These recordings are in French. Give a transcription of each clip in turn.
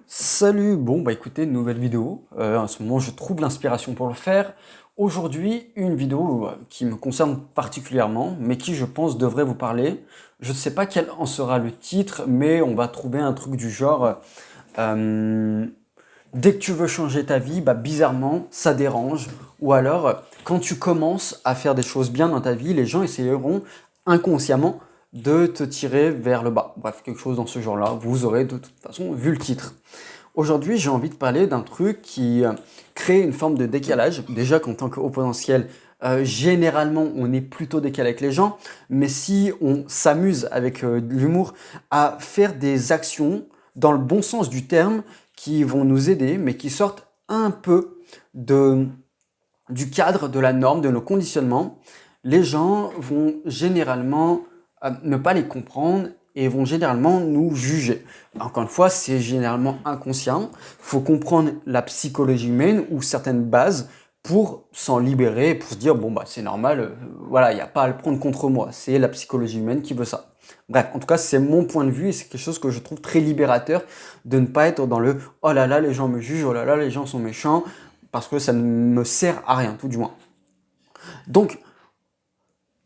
Salut, bon bah écoutez, nouvelle vidéo. En ce moment je trouve l'inspiration pour le faire. Aujourd'hui, une vidéo qui me concerne particulièrement, mais qui je pense devrait vous parler. Je ne sais pas quel en sera le titre, mais on va trouver un truc du genre euh, dès que tu veux changer ta vie, bah bizarrement, ça dérange. Ou alors, quand tu commences à faire des choses bien dans ta vie, les gens essayeront inconsciemment de te tirer vers le bas. Bref, quelque chose dans ce genre-là. Vous aurez de toute façon vu le titre. Aujourd'hui, j'ai envie de parler d'un truc qui crée une forme de décalage. Déjà qu'en tant qu'au potentiel, généralement, on est plutôt décalé avec les gens. Mais si on s'amuse avec de l'humour à faire des actions dans le bon sens du terme qui vont nous aider, mais qui sortent un peu de, du cadre, de la norme, de nos conditionnements, les gens vont généralement ne pas les comprendre et vont généralement nous juger. Encore une fois, c'est généralement inconscient. Il faut comprendre la psychologie humaine ou certaines bases pour s'en libérer, pour se dire, bon, bah, c'est normal, voilà, il n'y a pas à le prendre contre moi. C'est la psychologie humaine qui veut ça. Bref, en tout cas, c'est mon point de vue et c'est quelque chose que je trouve très libérateur de ne pas être dans le oh là là, les gens me jugent, oh là là, les gens sont méchants, parce que ça ne me sert à rien, tout du moins. Donc,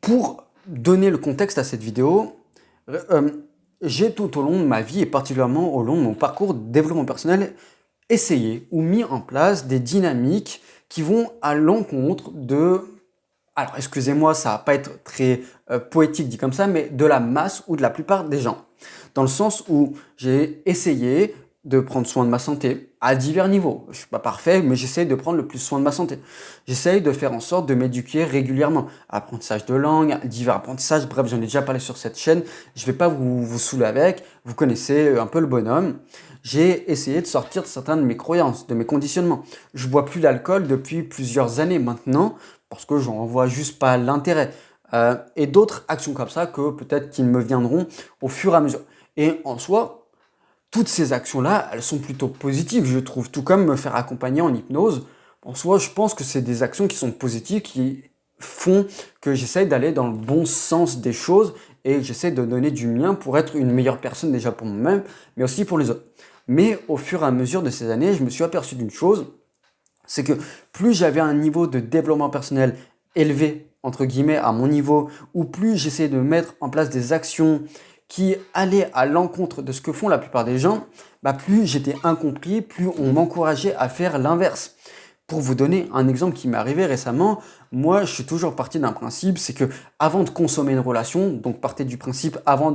pour donner le contexte à cette vidéo, euh, j'ai tout au long de ma vie et particulièrement au long de mon parcours de développement personnel essayé ou mis en place des dynamiques qui vont à l'encontre de, alors excusez-moi, ça va pas être très poétique dit comme ça, mais de la masse ou de la plupart des gens. Dans le sens où j'ai essayé de prendre soin de ma santé à divers niveaux. Je suis pas parfait, mais j'essaye de prendre le plus soin de ma santé. J'essaye de faire en sorte de m'éduquer régulièrement. Apprentissage de langue, divers apprentissages, bref, j'en ai déjà parlé sur cette chaîne. Je vais pas vous saouler avec, vous connaissez un peu le bonhomme. J'ai essayé de sortir de certains de mes croyances, de mes conditionnements. Je bois plus d'alcool depuis plusieurs années maintenant, parce que j'en vois juste pas l'intérêt. Et d'autres actions comme ça que peut-être qu'ils me viendront au fur et à mesure. Et en soi, toutes ces actions-là, elles sont plutôt positives, je trouve. Tout comme me faire accompagner en hypnose. En soi, je pense que c'est des actions qui sont positives, qui font que j'essaye d'aller dans le bon sens des choses et que j'essaie de donner du mien pour être une meilleure personne déjà pour moi-même, mais aussi pour les autres. Mais au fur et à mesure de ces années, je me suis aperçu d'une chose, c'est que plus j'avais un niveau de développement personnel élevé, entre guillemets, à mon niveau, ou plus j'essayais de mettre en place des actions qui allaient à l'encontre de ce que font la plupart des gens, bah plus j'étais incompris, plus on m'encourageait à faire l'inverse. Pour vous donner un exemple qui m'est arrivé récemment, moi je suis toujours parti d'un principe, c'est que avant de consommer une relation, donc partez du principe avant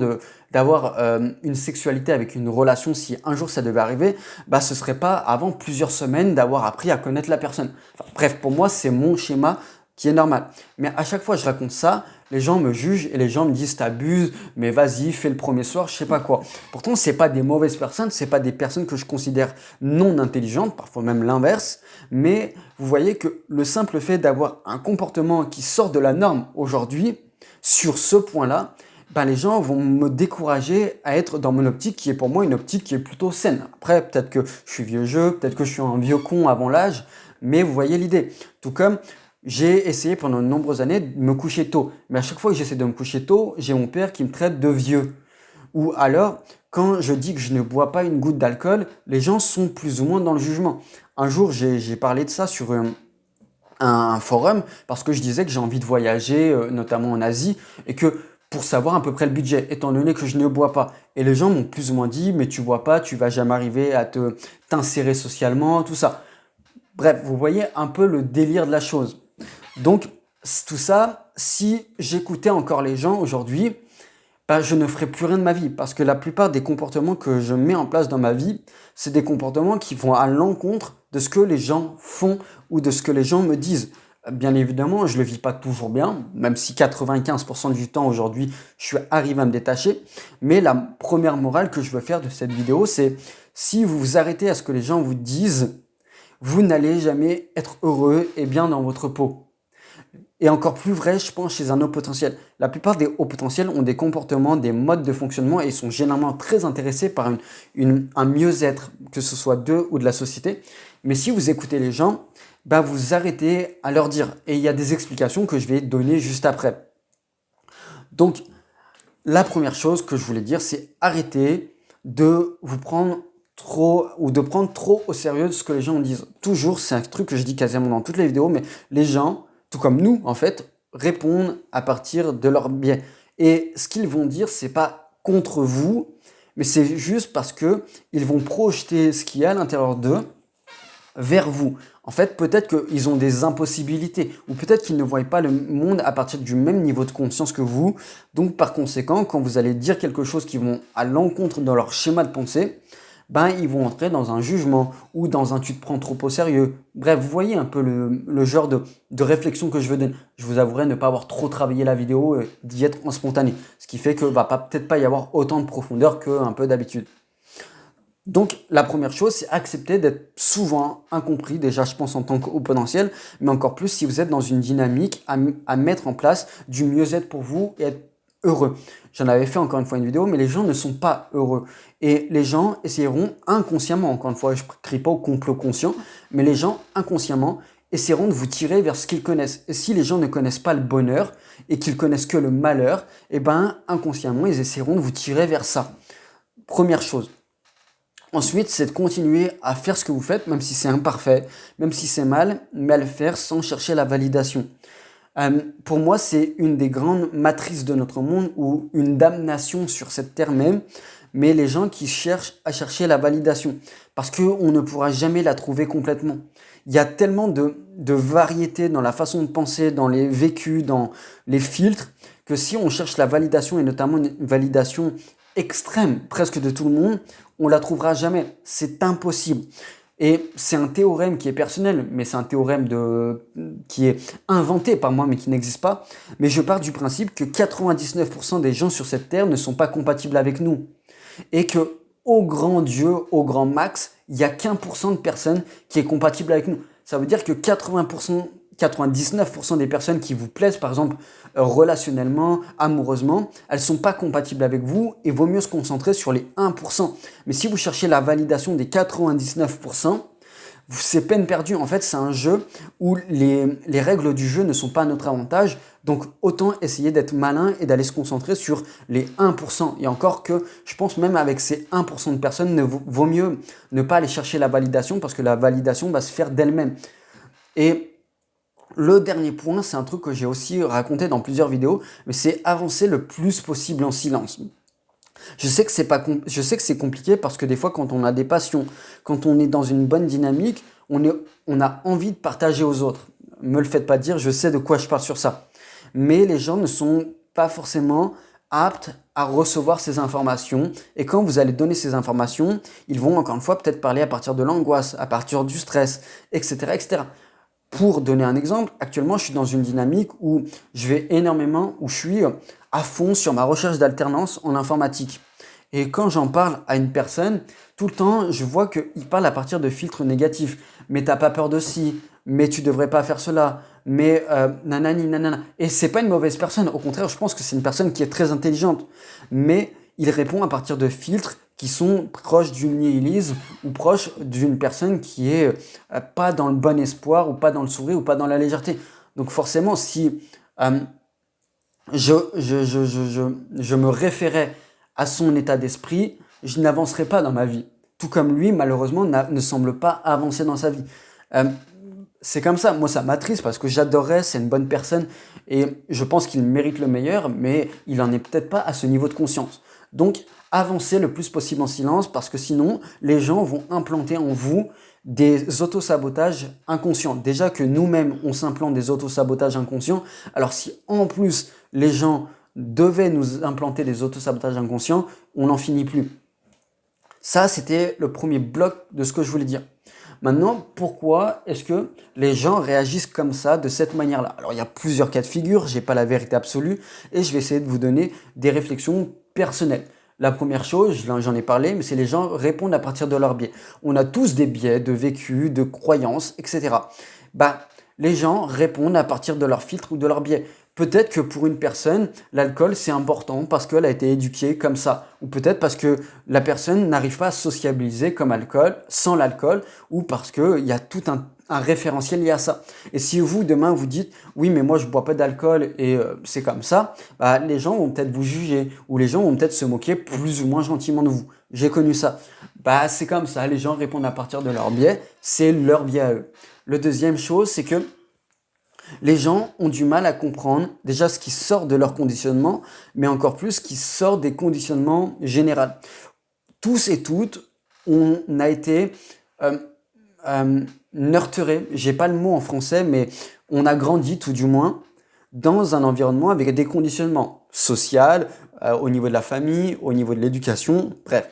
d'avoir une sexualité avec une relation, si un jour ça devait arriver, bah ce serait pas avant plusieurs semaines d'avoir appris à connaître la personne. Enfin, bref, pour moi c'est mon schéma qui est normal. Mais à chaque fois que je raconte ça, les gens me jugent et les gens me disent t'abuses, mais vas-y, fais le premier soir, je sais pas quoi. Pourtant, c'est pas des mauvaises personnes, c'est pas des personnes que je considère non intelligentes, parfois même l'inverse. Mais vous voyez que le simple fait d'avoir un comportement qui sort de la norme aujourd'hui, sur ce point-là, ben les gens vont me décourager à être dans mon optique qui est pour moi une optique qui est plutôt saine. Après, peut-être que je suis vieux jeu, peut-être que je suis un vieux con avant l'âge, mais vous voyez l'idée. Tout comme j'ai essayé pendant de nombreuses années de me coucher tôt. Mais à chaque fois que j'essaie de me coucher tôt, j'ai mon père qui me traite de vieux. Ou alors, quand je dis que je ne bois pas une goutte d'alcool, les gens sont plus ou moins dans le jugement. Un jour, j'ai parlé de ça sur un forum parce que je disais que j'ai envie de voyager, notamment en Asie, et que pour savoir à peu près le budget, étant donné que je ne bois pas. Et les gens m'ont plus ou moins dit, mais tu bois pas, tu vas jamais arriver à t'insérer socialement, tout ça. Bref, vous voyez un peu le délire de la chose. Donc, tout ça, si j'écoutais encore les gens aujourd'hui, bah, je ne ferais plus rien de ma vie. Parce que la plupart des comportements que je mets en place dans ma vie, c'est des comportements qui vont à l'encontre de ce que les gens font ou de ce que les gens me disent. Bien évidemment, je ne le vis pas toujours bien, même si 95% du temps aujourd'hui, je suis arrivé à me détacher. Mais la première morale que je veux faire de cette vidéo, c'est si vous vous arrêtez à ce que les gens vous disent, vous n'allez jamais être heureux et bien dans votre peau. Et encore plus vrai, je pense, chez un haut potentiel. La plupart des hauts potentiels ont des comportements, des modes de fonctionnement et sont généralement très intéressés par un mieux-être, que ce soit d'eux ou de la société. Mais si vous écoutez les gens, bah vous arrêtez à leur dire. Et il y a des explications que je vais donner juste après. Donc, la première chose que je voulais dire, c'est arrêter de vous prendre trop ou de prendre trop au sérieux ce que les gens disent. Toujours, c'est un truc que je dis quasiment dans toutes les vidéos, mais les gens, tout comme nous en fait, répondent à partir de leur biais. Et ce qu'ils vont dire, c'est pas contre vous, mais c'est juste parce que ils vont projeter ce qu'il y a à l'intérieur d'eux vers vous. En fait, peut-être qu'ils ont des impossibilités ou peut-être qu'ils ne voient pas le monde à partir du même niveau de conscience que vous. Donc, par conséquent, quand vous allez dire quelque chose qui vont à l'encontre de leur schéma de pensée, ben, ils vont entrer dans un jugement ou dans un tu te prends trop au sérieux. Bref, vous voyez un peu le genre de réflexion que je veux donner. Je vous avouerai ne pas avoir trop travaillé la vidéo, d'y être en spontané. Ce qui fait que va peut-être pas y avoir autant de profondeur qu'un peu d'habitude. Donc, la première chose, c'est accepter d'être souvent incompris, déjà je pense en tant qu'au potentiel, mais encore plus si vous êtes dans une dynamique à mettre en place du mieux-être pour vous et être heureux. J'en avais fait encore une fois une vidéo, mais les gens ne sont pas heureux. Et les gens essayeront inconsciemment, encore une fois, je ne crie pas au complot conscient, mais les gens inconsciemment essaieront de vous tirer vers ce qu'ils connaissent. Et si les gens ne connaissent pas le bonheur et qu'ils connaissent que le malheur, eh ben inconsciemment, ils essaieront de vous tirer vers ça. Première chose. Ensuite, c'est de continuer à faire ce que vous faites, même si c'est imparfait, même si c'est mal, mais à le faire sans chercher la validation. Pour moi, c'est une des grandes matrices de notre monde ou une damnation sur cette terre même, mais les gens qui cherchent à chercher la validation, parce qu'on ne pourra jamais la trouver complètement. Il y a tellement de variété dans la façon de penser, dans les vécus, dans les filtres, que si on cherche la validation, et notamment une validation extrême presque de tout le monde, on la trouvera jamais. C'est impossible. Et c'est un théorème qui est personnel, mais c'est un théorème qui est inventé par moi, mais qui n'existe pas. Mais je pars du principe que 99% des gens sur cette terre ne sont pas compatibles avec nous. Et que, au grand Dieu, au grand max, il n'y a qu'1% de personnes qui est compatible avec nous. Ça veut dire que 99% des personnes qui vous plaisent, par exemple, relationnellement, amoureusement, elles ne sont pas compatibles avec vous et vaut mieux se concentrer sur les 1%. Mais si vous cherchez la validation des 99%, c'est peine perdue. En fait, c'est un jeu où les règles du jeu ne sont pas à notre avantage. Donc, autant essayer d'être malin et d'aller se concentrer sur les 1%. Et encore que, je pense même avec ces 1% de personnes, vaut mieux ne pas aller chercher la validation parce que la validation va se faire d'elle-même. Et le dernier point, c'est un truc que j'ai aussi raconté dans plusieurs vidéos, mais c'est avancer le plus possible en silence. Je sais que c'est compliqué parce que des fois, quand on a des passions, quand on est dans une bonne dynamique, on a envie de partager aux autres. Me le faites pas dire, je sais de quoi je parle sur ça. Mais les gens ne sont pas forcément aptes à recevoir ces informations. Et quand vous allez donner ces informations, ils vont encore une fois peut-être parler à partir de l'angoisse, à partir du stress, etc., etc. Pour donner un exemple, actuellement, je suis dans une dynamique où je suis à fond sur ma recherche d'alternance en informatique. Et quand j'en parle à une personne, tout le temps, je vois qu'il parle à partir de filtres négatifs. Mais t'as pas peur de ci, mais tu devrais pas faire cela, mais nanani, nanana. Et c'est pas une mauvaise personne, au contraire, je pense que c'est une personne qui est très intelligente. Mais il répond à partir de filtres qui sont proches du nihilisme ou proches d'une personne qui est pas dans le bon espoir ou pas dans le sourire ou pas dans la légèreté. Donc forcément, si je me référais à son état d'esprit, je n'avancerai pas dans ma vie. Tout comme lui, malheureusement, ne semble pas avancer dans sa vie. C'est comme ça. Moi, ça m'attriste parce que j'adorerais, c'est une bonne personne et je pense qu'il mérite le meilleur, mais il en est peut-être pas à ce niveau de conscience. Donc, avancez le plus possible en silence parce que sinon, les gens vont implanter en vous des autosabotages inconscients. Déjà que nous-mêmes, on s'implante des autosabotages inconscients, alors si en plus les gens devaient nous implanter des autosabotages inconscients, on n'en finit plus. Ça, c'était le premier bloc de ce que je voulais dire. Maintenant, pourquoi est-ce que les gens réagissent comme ça, de cette manière-là? Alors, il y a plusieurs cas de figure, j'ai pas la vérité absolue et je vais essayer de vous donner des réflexions personnelles. La première chose, j'en ai parlé, mais c'est les gens répondent à partir de leur biais. On a tous des biais de vécu, de croyances, etc. Les gens répondent à partir de leur filtre ou de leur biais. Peut-être que pour une personne, l'alcool c'est important parce qu'elle a été éduquée comme ça. Ou peut-être parce que la personne n'arrive pas à sociabiliser sans l'alcool, ou parce qu'il y a tout un référentiel lié à ça. Et si vous, demain, vous dites, oui, mais moi, je bois pas d'alcool et c'est comme ça, bah, les gens vont peut-être vous juger ou les gens vont peut-être se moquer plus ou moins gentiment de vous. J'ai connu ça. Bah, c'est comme ça, les gens répondent à partir de leur biais, c'est leur biais à eux. Le deuxième chose, c'est que les gens ont du mal à comprendre déjà ce qui sort de leur conditionnement, mais encore plus ce qui sort des conditionnements généraux. Tous et toutes, on a été euh, nurturés, j'ai pas le mot en français, mais on a grandi tout du moins dans un environnement avec des conditionnements sociaux, au niveau de la famille, au niveau de l'éducation, bref.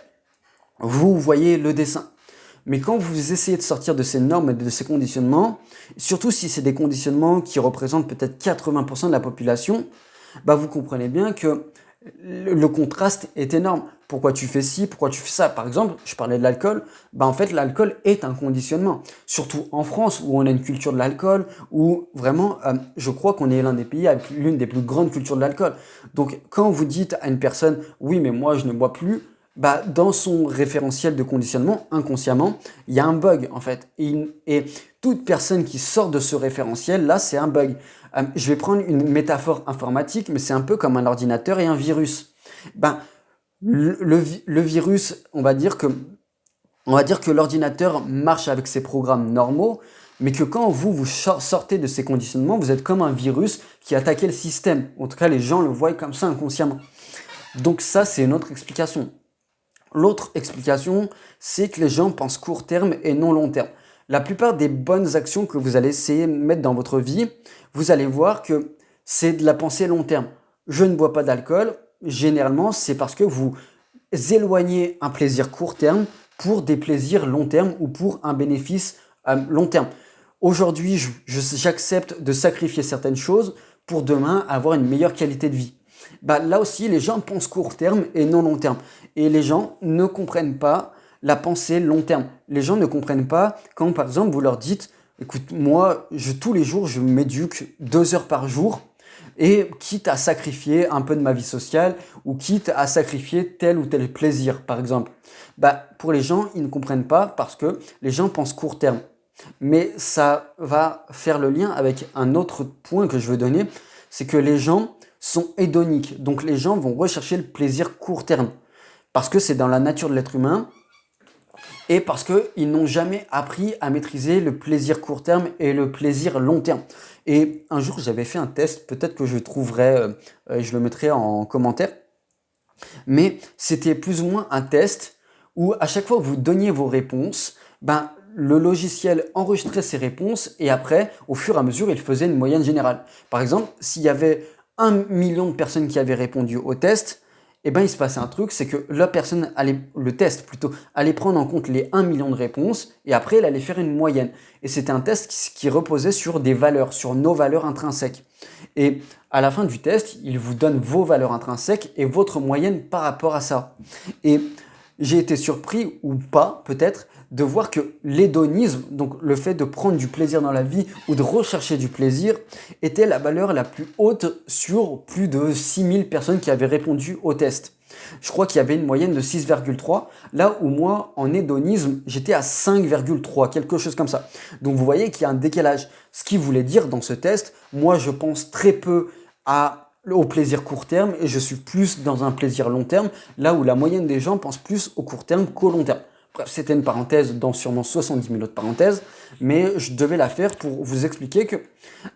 Vous voyez le dessin. Mais quand vous essayez de sortir de ces normes et de ces conditionnements, surtout si c'est des conditionnements qui représentent peut-être 80% de la population, bah vous comprenez bien que le contraste est énorme. Pourquoi tu fais ci, pourquoi tu fais ça? Par exemple, je parlais de l'alcool, bah en fait l'alcool est un conditionnement. Surtout en France où on a une culture de l'alcool, où vraiment je crois qu'on est l'un des pays avec l'une des plus grandes cultures de l'alcool. Donc quand vous dites à une personne, oui mais moi je ne bois plus, bah, dans son référentiel de conditionnement, inconsciemment, il y a un bug en fait. Et toute personne qui sort de ce référentiel, là, c'est un bug. Je vais prendre une métaphore informatique, mais c'est un peu comme un ordinateur et un virus. Ben, le virus, on va dire que l'ordinateur marche avec ses programmes normaux, mais que quand vous sortez de ces conditionnements, vous êtes comme un virus qui attaquait le système. En tout cas, les gens le voient comme ça inconsciemment. Donc ça, c'est une autre explication. L'autre explication, c'est que les gens pensent court terme et non long terme. La plupart des bonnes actions que vous allez essayer de mettre dans votre vie, vous allez voir que c'est de la pensée long terme. Je ne bois pas d'alcool, généralement, c'est parce que vous éloignez un plaisir court terme pour des plaisirs long terme ou pour un bénéfice long terme. Aujourd'hui, j'accepte de sacrifier certaines choses pour demain avoir une meilleure qualité de vie. Bah, là aussi, les gens pensent court terme et non long terme. Et les gens ne comprennent pas la pensée long terme. Les gens ne comprennent pas quand, par exemple, vous leur dites, écoute, moi, tous les jours, je m'éduque 2 heures par jour et quitte à sacrifier un peu de ma vie sociale ou quitte à sacrifier tel ou tel plaisir, par exemple. Bah, pour les gens, ils ne comprennent pas parce que les gens pensent court terme. Mais ça va faire le lien avec un autre point que je veux donner, c'est que les gens sont hédoniques. Donc les gens vont rechercher le plaisir court terme. Parce que c'est dans la nature de l'être humain et parce qu'ils n'ont jamais appris à maîtriser le plaisir court terme et le plaisir long terme. Et un jour, j'avais fait un test, peut-être que je trouverai, je le mettrai en commentaire, mais c'était plus ou moins un test où à chaque fois que vous donniez vos réponses, ben, le logiciel enregistrait ces réponses et après, au fur et à mesure, il faisait une moyenne générale. Par exemple, s'il y avait 1 million de personnes qui avaient répondu au test, eh ben, il se passait un truc, c'est que le test plutôt, allait prendre en compte les 1 million de réponses et après, il allait faire une moyenne. Et c'était un test qui reposait sur des valeurs, sur nos valeurs intrinsèques. Et à la fin du test, il vous donne vos valeurs intrinsèques et votre moyenne par rapport à ça. Et j'ai été surpris, ou pas peut-être, de voir que l'hédonisme, donc le fait de prendre du plaisir dans la vie ou de rechercher du plaisir, était la valeur la plus haute sur plus de 6000 personnes qui avaient répondu au test. Je crois qu'il y avait une moyenne de 6,3, là où moi, en hédonisme, j'étais à 5,3, quelque chose comme ça. Donc vous voyez qu'il y a un décalage. Ce qui voulait dire dans ce test, moi je pense très peu au plaisir court terme et je suis plus dans un plaisir long terme, là où la moyenne des gens pense plus au court terme qu'au long terme. Bref, c'était une parenthèse dans sûrement 70 000 autres parenthèses, mais je devais la faire pour vous expliquer que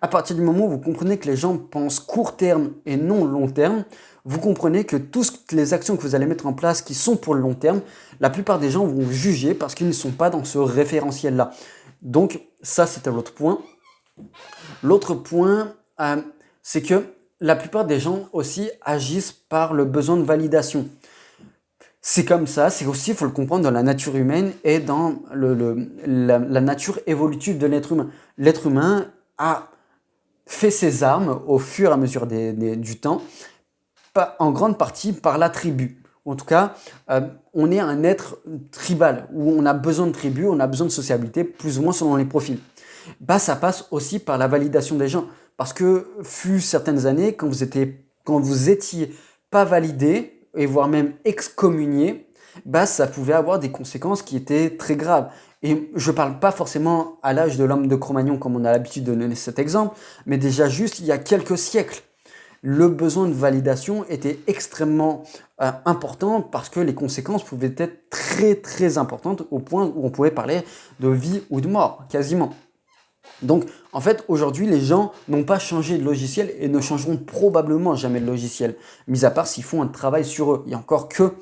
à partir du moment où vous comprenez que les gens pensent court terme et non long terme, vous comprenez que toutes les actions que vous allez mettre en place qui sont pour le long terme, la plupart des gens vont juger parce qu'ils ne sont pas dans ce référentiel-là. Donc ça, c'était l'autre point. L'autre point, c'est que la plupart des gens aussi agissent par le besoin de validation. C'est comme ça, c'est aussi, il faut le comprendre, dans la nature humaine et dans la nature évolutive de l'être humain. L'être humain a fait ses armes au fur et à mesure du temps, en grande partie par la tribu. En tout cas, on est un être tribal, où on a besoin de tribu, on a besoin de sociabilité, plus ou moins selon les profils. Bah, ça passe aussi par la validation des gens. Parce que, fut certaines années, quand vous étiez pas validé, et voire même excommunié, bah, ça pouvait avoir des conséquences qui étaient très graves. Et je ne parle pas forcément à l'âge de l'homme de Cro-Magnon comme on a l'habitude de donner cet exemple, mais déjà juste il y a quelques siècles. Le besoin de validation était extrêmement important parce que les conséquences pouvaient être très très importantes au point où on pouvait parler de vie ou de mort, quasiment. Donc, en fait, aujourd'hui, les gens n'ont pas changé de logiciel et ne changeront probablement jamais de logiciel, mis à part s'ils font un travail sur eux. Et encore que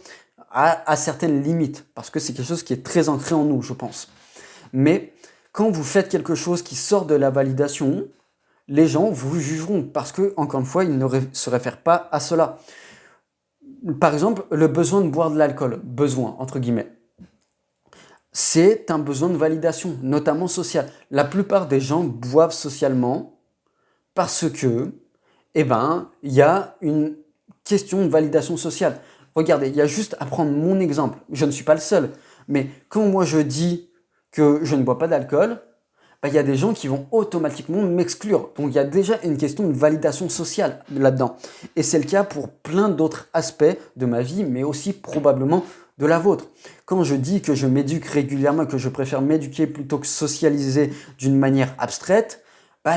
à certaines limites, parce que c'est quelque chose qui est très ancré en nous, je pense. Mais quand vous faites quelque chose qui sort de la validation, les gens vous jugeront parce que, encore une fois, ils ne se réfèrent pas à cela. Par exemple, le besoin de boire de l'alcool, besoin, entre guillemets. C'est un besoin de validation, notamment social. La plupart des gens boivent socialement parce que, il y a une question de validation sociale. Regardez, il y a juste à prendre mon exemple. Je ne suis pas le seul. Mais quand moi je dis que je ne bois pas d'alcool, il y a des gens qui vont automatiquement m'exclure. Donc il y a déjà une question de validation sociale là-dedans. Et c'est le cas pour plein d'autres aspects de ma vie, mais aussi probablement de la vôtre. Quand je dis que je m'éduque régulièrement, que je préfère m'éduquer plutôt que socialiser d'une manière abstraite,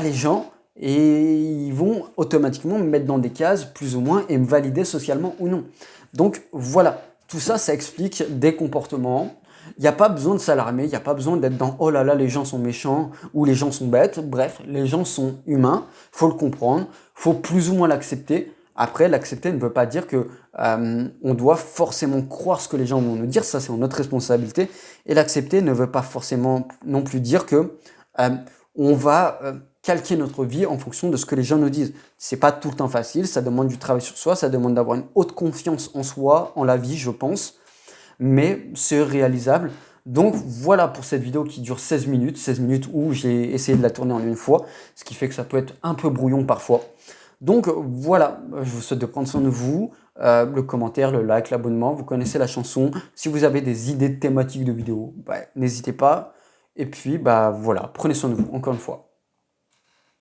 les gens ils vont automatiquement me mettre dans des cases plus ou moins et me valider socialement ou non. Donc voilà, tout ça, ça explique des comportements. Il n'y a pas besoin de s'alarmer, il n'y a pas besoin d'être dans «oh là là, les gens sont méchants» ou «les gens sont bêtes». Bref, les gens sont humains, il faut le comprendre, il faut plus ou moins l'accepter. Après, l'accepter ne veut pas dire que on doit forcément croire ce que les gens vont nous dire, ça c'est notre responsabilité. Et l'accepter ne veut pas forcément non plus dire que on va calquer notre vie en fonction de ce que les gens nous disent. C'est pas tout le temps facile, ça demande du travail sur soi, ça demande d'avoir une haute confiance en soi, en la vie, je pense, mais c'est réalisable. Donc voilà pour cette vidéo qui dure 16 minutes où j'ai essayé de la tourner en une fois, ce qui fait que ça peut être un peu brouillon parfois. Donc voilà, je vous souhaite de prendre soin de vous, le commentaire, le like, l'abonnement, vous connaissez la chanson. Si vous avez des idées de thématiques de vidéos, n'hésitez pas. Et puis voilà, prenez soin de vous, encore une fois.